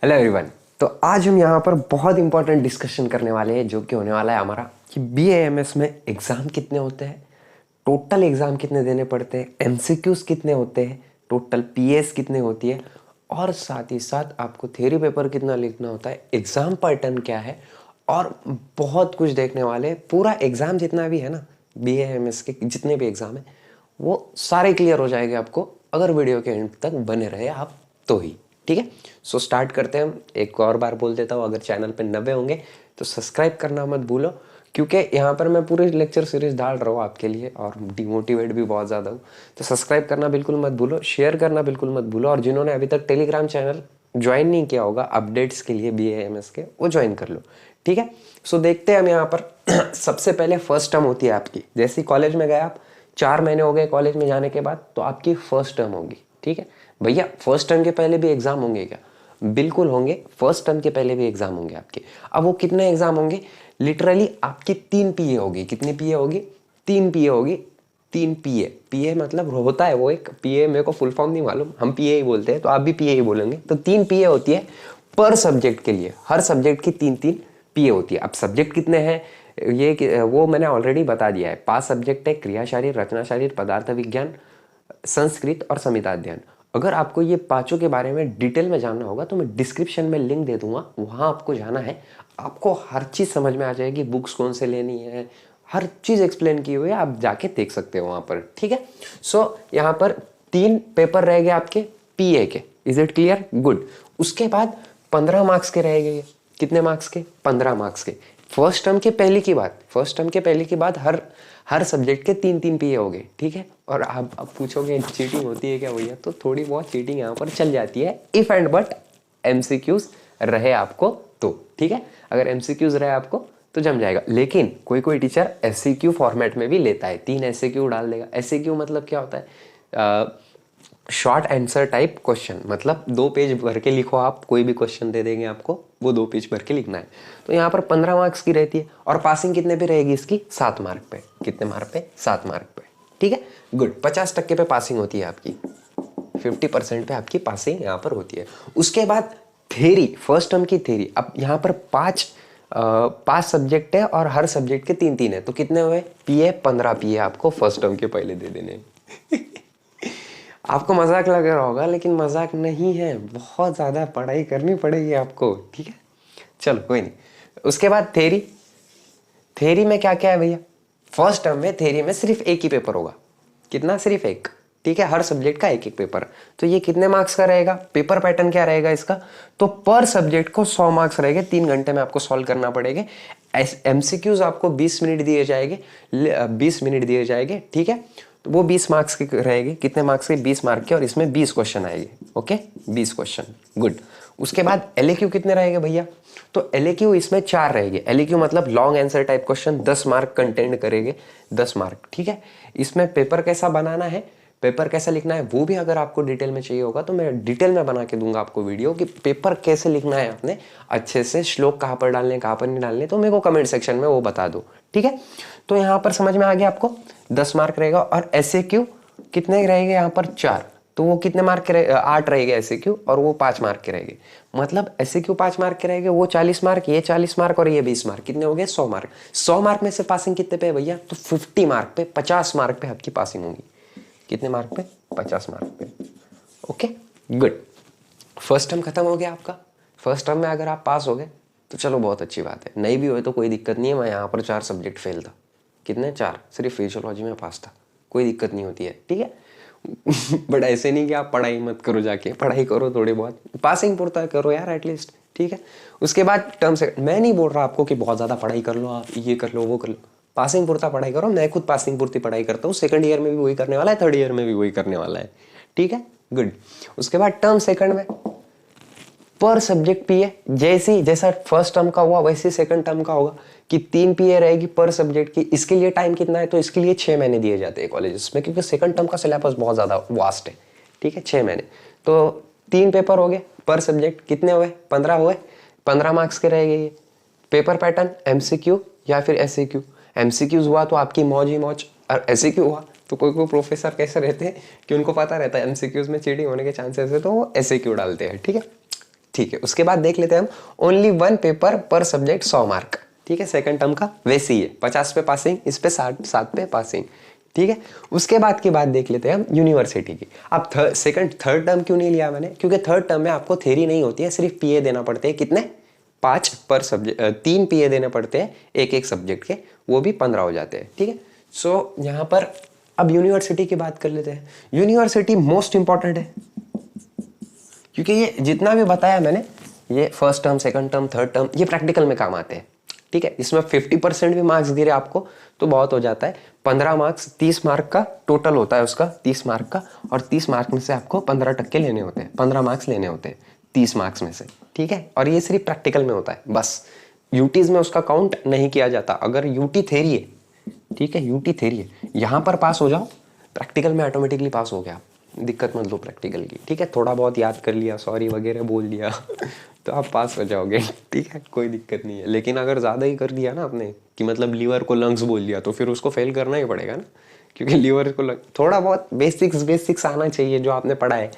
Hello everyone. तो आज हम यहाँ पर बहुत इंपॉर्टेंट डिस्कशन करने वाले हैं जो कि होने वाला है हमारा कि BAMS में एग्ज़ाम कितने होते हैं, टोटल एग्ज़ाम कितने देने पड़ते हैं, MCQs कितने होते हैं, टोटल PS कितने होती है और साथ ही साथ आपको थ्योरी पेपर कितना लिखना होता है, एग्ज़ाम पैटर्न क्या है और बहुत कुछ देखने वाले हैं। पूरा एग्ज़ाम जितना भी है ना, BAMS के जितने भी एग्ज़ाम है वो सारे क्लियर हो जाएंगे आपको अगर वीडियो के एंड तक बने रहे आप तो ही। ठीक है, सो स्टार्ट करते हैं हम। एक और बार बोल देता हूँ, अगर चैनल पे नए होंगे तो सब्सक्राइब करना मत भूलो, क्योंकि यहाँ पर मैं पूरी लेक्चर सीरीज डाल रहा हूँ आपके लिए और डिमोटिवेट भी बहुत ज़्यादा हूँ। तो सब्सक्राइब करना बिल्कुल मत भूलो, शेयर करना बिल्कुल मत भूलो, और जिन्होंने अभी तक टेलीग्राम चैनल ज्वाइन नहीं किया होगा अपडेट्स के लिए BAMS के, वो ज्वाइन कर लो। ठीक है, सो देखते हैं हम यहाँ पर। सबसे पहले फर्स्ट टर्म होती है आपकी। जैसे ही कॉलेज में गए आप, 4 महीने हो गए कॉलेज में जाने के बाद, तो आपकी फर्स्ट टर्म होगी। ठीक है भैया, फर्स्ट टर्म के पहले भी एग्जाम होंगे क्या? बिल्कुल होंगे, फर्स्ट टर्म के पहले भी एग्जाम होंगे आपके। अब वो कितने एग्जाम होंगे? लिटरली आपकी 3 PA होगी। कितनी PA होगी? 3 PA होगी। 3 PA मतलब होता है वो एक PA, मेरे को फुल फॉर्म नहीं मालूम, हम PA ही बोलते हैं, तो आप भी PA ही बोलेंगे। तो 3 PA होती है पर सब्जेक्ट के लिए। हर सब्जेक्ट की 3 PA होती है। अब सब्जेक्ट कितने हैं वो मैंने ऑलरेडी बता दिया है। 5 सब्जेक्ट है: क्रिया शारीर, रचना शारीर, पदार्थ विज्ञान, संस्कृत और संहिता अध्ययन। अगर आपको ये पांचों के बारे में डिटेल में जानना होगा तो मैं डिस्क्रिप्शन में लिंक दे दूंगा, वहां आपको जाना है। आपको हर चीज़ समझ में आ जाएगी, बुक्स कौन से लेनी है, हर चीज़ एक्सप्लेन की हुई है, आप जाके देख सकते हो वहां पर। ठीक है, सो यहाँ पर 3 पेपर रहेंगे आपके PA के। Is it clear? गुड। उसके बाद 15 मार्क्स के रहेंगे। कितने मार्क्स के? 15 मार्क्स के। फर्स्ट टर्म के पहले की बात हर सब्जेक्ट के 3 PA हो गए। ठीक है, और आप अब पूछोगे चीटिंग होती है क्या भैया? तो थोड़ी बहुत चीटिंग यहाँ पर चल जाती है, इफ एंड बट MCQs रहे आपको तो। ठीक है, अगर MCQs रहे आपको तो जम जाएगा। लेकिन कोई कोई टीचर SCQ फॉर्मेट में भी लेता है, 3 SCQ डाल देगा। SCQ मतलब क्या होता है? शॉर्ट आंसर टाइप क्वेश्चन, मतलब 2 पेज भर के लिखो आप, कोई भी क्वेश्चन दे देंगे आपको, वो 2 पेज भर के लिखना है। तो यहाँ पर 15 मार्क्स की रहती है। और पासिंग कितने पे रहेगी इसकी? 7 मार्क पे। कितने मार्क पे? 7 मार्क पे। ठीक है, गुड। 50% पे पासिंग होती है आपकी, 50% पे आपकी पासिंग यहाँ पर होती है। उसके बाद थेरी, फर्स्ट टर्म की थेरी। अब यहाँ पर 5 सब्जेक्ट है और हर सब्जेक्ट के 3 है, तो कितने हुए? 15 PA आपको फर्स्ट टर्म के पहले दे देने। आपको मजाक लग रहा होगा, लेकिन मजाक नहीं है, बहुत ज़्यादा पढ़ाई करनी पड़ेगी आपको। ठीक है, चलो कोई नहीं। उसके बाद थेरी में क्या क्या है भैया? फर्स्ट टर्म में थेरी में सिर्फ एक ही पेपर होगा। कितना? सिर्फ एक। ठीक है, हर सब्जेक्ट का एक एक पेपर। तो ये कितने मार्क्स का रहेगा? पेपर पैटर्न क्या रहेगा इसका? तो पर सब्जेक्ट को 100 मार्क्स रहेंगे, 3 घंटे में आपको सॉल्व करना पड़ेगा। MCQs आपको 20 मिनट दिए जाएंगे, 20 मिनट दिए जाएंगे। ठीक है, तो वो 20 मार्क्स के रहेगी। कितने मार्क्स के? 20 मार्क के, और इसमें 20 क्वेश्चन आएंगे। Okay, 20 question. गुड। उसके बाद LAQ कितने रहेंगे भैया? तो LAQ इसमें 4 रहेंगे। LAQ मतलब long answer type question, 10 mark content करेंगे, 10 मार्क। ठीक है, इसमें पेपर कैसा बनाना है, पेपर कैसा लिखना है, वो भी अगर आपको डिटेल में चाहिए होगा तो मैं डिटेल में बना के दूंगा आपको वीडियो कि पेपर कैसे लिखना है आपने अच्छे से, श्लोक कहाँ पर डालने कहाँ पर नहीं डालने, तो मेरे को कमेंट सेक्शन में वो बता दो। ठीक है, तो यहाँ पर समझ में आ गया आपको, 10 मार्क रहेगा। और SAQ कितने रहेंगे यहाँ पर? 4। तो वो कितने मार्क के? 8 रहेंगे SAQ, और वो 5 मार्क के रहेंगे। मतलब SAQ 5 मार्क के रहेंगे, वो 40 मार्क, ये 40 मार्क और ये 20 मार्क। कितने हो गए? 100 मार्क। 100 मार्क में से पासिंग कितने पे है भैया? तो 50 मार्क पे, 50 मार्क पे आपकी पासिंग होगी। कितने मार्क पे? 50 मार्क पे। Okay, good. फर्स्ट टर्म खत्म हो गया आपका। फर्स्ट टर्म में अगर आप पास हो गए तो चलो बहुत अच्छी बात है, नहीं भी हुए तो कोई दिक्कत नहीं है। मैं यहाँ पर 4 सब्जेक्ट फेल था। कितने? 4। सिर्फ फिजियोलॉजी में पास था, कोई दिक्कत नहीं होती है। ठीक है, बट ऐसे नहीं कि आप पढ़ाई मत करो, जाके पढ़ाई करो, थोड़ी बहुत पासिंग पूर्ता करो यार एटलीस्ट। ठीक है, उसके बाद टर्म से मैं नहीं बोल रहा आपको कि बहुत ज़्यादा पढ़ाई कर लो, आप ये कर लो वो कर लो, पासिंग पूर्ता पढ़ाई करो। मैं खुद पासिंग पूर्ति पढ़ाई करता हूँ, सेकंड ईयर में भी वही करने वाला है, थर्ड ईयर में भी वही करने वाला है। ठीक है, गुड। उसके बाद टर्म सेकंड में पर सब्जेक्ट PA, जैसा फर्स्ट टर्म का हुआ वैसे सेकंड टर्म का होगा कि 3 PA रहेगी पर सब्जेक्ट की। इसके लिए टाइम कितना है? तो इसके लिए 6 महीने दिए जाते हैं कॉलेजेस में, क्योंकि सेकंड टर्म का सिलेबस बहुत ज़्यादा वास्ट है। ठीक है, 6 महीने। तो 3 पेपर हो गए पर सब्जेक्ट। कितने हुए? 15 हुए। 15 मार्क्स के रहेंगे ये। पेपर पैटर्न MCQ या फिर SAQ। MCQs हुआ तो आपकी मौज ही मौज, और SAQ हुआ तो कोई कोई प्रोफेसर कैसे रहते हैं कि उनको पता रहता है MCQs में चीटिंग होने के चांसेस है, तो वो SAQ डालते हैं। ठीक है, ठीक है, उसके बाद देख लेते हैं हम ओनली 1 पेपर पर सब्जेक्ट 100 मार्क। ठीक है, सेकंड टर्म का वैसे ही है, 50 पे पासिंग, इस पे 60 पे पासिंग। ठीक है, उसके बाद की बात देख लेते हैं हम यूनिवर्सिटी की। अब थर्ड टर्म क्यों नहीं लिया मैंने, क्योंकि थर्ड टर्म में आपको थ्योरी नहीं होती है, सिर्फ पीए देना पड़ते हैं। कितने? 5 पर सब्जेक्ट, 3 पीए देने पड़ते हैं एक एक सब्जेक्ट के, वो भी 15 हो जाते हैं। ठीक है, सो यहाँ पर अब यूनिवर्सिटी की बात कर लेते हैं। यूनिवर्सिटी मोस्ट इंपॉर्टेंट है, क्योंकि ये जितना भी बताया मैंने, ये first term, second term, third term, ये प्रैक्टिकल में काम आते हैं। ठीक है, इसमें 50% भी मार्क्स दे रहे आपको तो बहुत हो जाता है। 15 मार्क्स, 30 मार्क का टोटल होता है उसका, 30 मार्क का, और 30 मार्क में से आपको 15% लेने होते हैं, 15 मार्क्स लेने होते हैं 30 मार्क्स में से। ठीक है, और ये सिर्फ प्रैक्टिकल में होता है बस, यूटीज में उसका काउंट नहीं किया जाता। अगर यूटी थेरी है, ठीक है, यूटी थेरी है, यहाँ पर पास हो जाओ, प्रैक्टिकल में ऑटोमेटिकली पास हो गया, दिक्कत मत लो प्रैक्टिकल की। ठीक है, थोड़ा बहुत याद कर लिया, सॉरी वगैरह बोल दिया तो आप पास हो जाओगे। ठीक है, कोई दिक्कत नहीं है। लेकिन अगर ज़्यादा ही कर दिया ना आपने, कि मतलब लीवर को लंग्स बोल दिया, तो फिर उसको फेल करना ही पड़ेगा ना, क्योंकि लीवर को थोड़ा बहुत बेसिक्स आना चाहिए जो आपने पढ़ा है।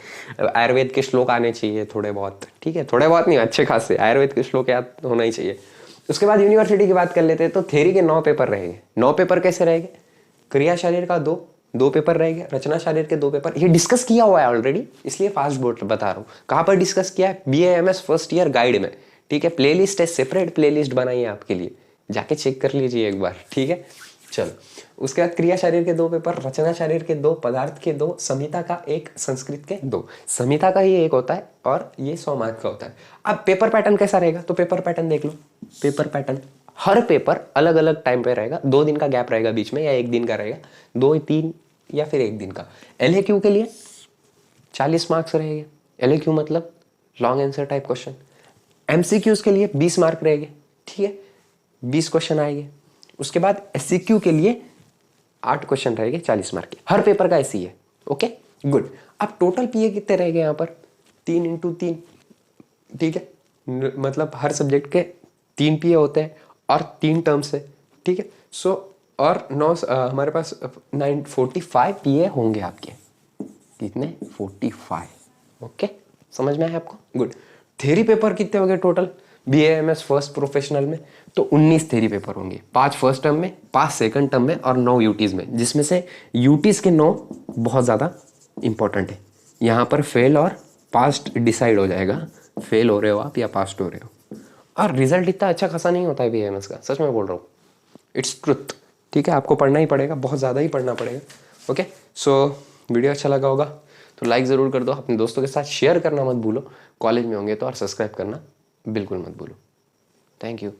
आयुर्वेद के श्लोक आने चाहिए थोड़े बहुत। ठीक है, थोड़े बहुत नहीं, अच्छे खासे आयुर्वेद के श्लोक याद होना ही चाहिए। उसके बाद यूनिवर्सिटी की बात कर लेते हैं, तो थ्योरी के 9 पेपर रहेंगे। 9 पेपर कैसे रहेंगे? क्रिया शरीर का 2 पेपर रहेंगे, रचना शरीर के 2 पेपर। ये डिस्कस किया हुआ है ऑलरेडी, इसलिए फास्ट बोर्ड बता रहा हूँ। कहाँ पर डिस्कस किया है? BAMS फर्स्ट ईयर गाइड में। ठीक है, प्लेलिस्ट है, सेपरेट प्लेलिस्ट बनाई है आपके लिए, जाके चेक कर लीजिए एक बार। ठीक है, चलो उसके बाद क्रिया शरीर के 2 पेपर, रचना शरीर के 2, पदार्थ के 2, संहिता का 1, संस्कृत के 2। संहिता का ही 1 होता है और ये 100 मार्क का होता है। अब पेपर पैटर्न कैसा रहेगा, तो पेपर पैटर्न देख लो। पेपर पैटर्न, हर पेपर अलग अलग टाइम पे रहेगा, 2 दिन का गैप रहेगा बीच में, या 1 दिन का रहेगा, 2, 3 या फिर 1 दिन का। LAQ के लिए 40 मार्क्स रहेंगे। LAQ मतलब long answer type question. MCQs के लिए 20 मार्क रहेंगे। ठीक है, 20 क्वेश्चन आएंगे। उसके बाद SCQ के लिए 8 क्वेश्चन रहेंगे 40 मार्क के। हर पेपर का ऐसी है। Okay, good. अब टोटल पीए कितने रहेंगे यहाँ पर? 3 × 3। ठीक है, मतलब हर सब्जेक्ट के 3 पीए होते हैं और 3 टर्म्स है। ठीक है, सो और 9 हमारे पास 45 पीए होंगे आपके। कितने? 45। ओके, समझ में आया आपको? गुड। थ्योरी पेपर कितने हो गए टोटल BAMS फर्स्ट प्रोफेशनल में? तो 19 थ्योरी पेपर होंगे, 5 फर्स्ट टर्म में, 5 सेकंड टर्म में और 9 यूटीज में, जिसमें से यूटीज के 9 बहुत ज़्यादा इंपॉर्टेंट है। यहाँ पर फेल और पास्ट डिसाइड हो जाएगा, फेल हो रहे हो आप या पास्ट हो रहे हो। और रिजल्ट इतना अच्छा खासा नहीं होता है BAMS का, सच में बोल रहा हूँ, इट्स ट्रुथ। ठीक है, आपको पढ़ना ही पड़ेगा, बहुत ज़्यादा ही पढ़ना पड़ेगा। ओके, सो वीडियो अच्छा लगा होगा तो लाइक ज़रूर कर दो, अपने दोस्तों के साथ शेयर करना मत भूलो, कॉलेज में होंगे तो, और सब्सक्राइब करना बिल्कुल मत भूलो। Thank you.